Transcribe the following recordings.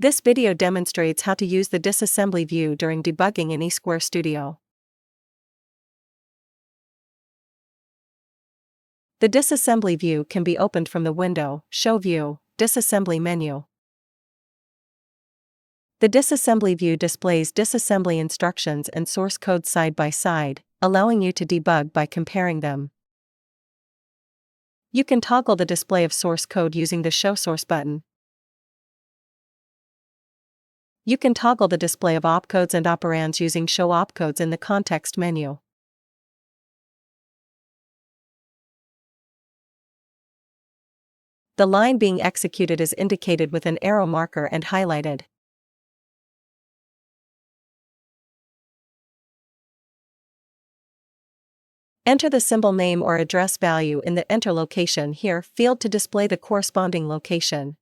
This video demonstrates how to use the disassembly view during debugging in eSquare Studio. The disassembly view can be opened from the window, Show View, Disassembly menu. The disassembly view displays disassembly instructions and source code side by side, allowing you to debug by comparing them. You can toggle the display of source code using the Show Source button. You can toggle the display of opcodes and operands using Show Opcodes in the context menu. The line being executed is indicated with an arrow marker and highlighted. Enter the symbol name or address value in the Enter Location Here field to display the corresponding location.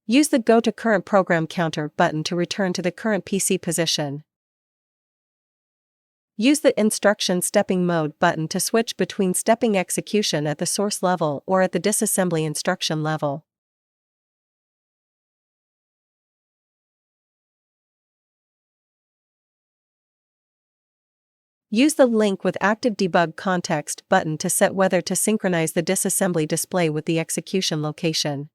Use the Go to Current Program Counter button to return to the current PC position. Use the Instruction Stepping Mode button to switch between stepping execution at the source level or at the disassembly instruction level. Use the Link with Active Debug Context button to set whether to synchronize the disassembly display with the execution location.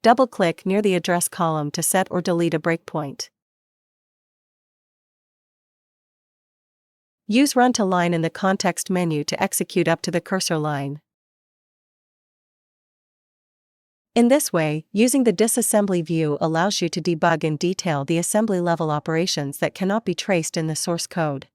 Double-click near the address column to set or delete a breakpoint. Use Run to Line in the context menu to execute up to the cursor line. In this way, using the disassembly view allows you to debug in detail the assembly-level operations that cannot be traced in the source code.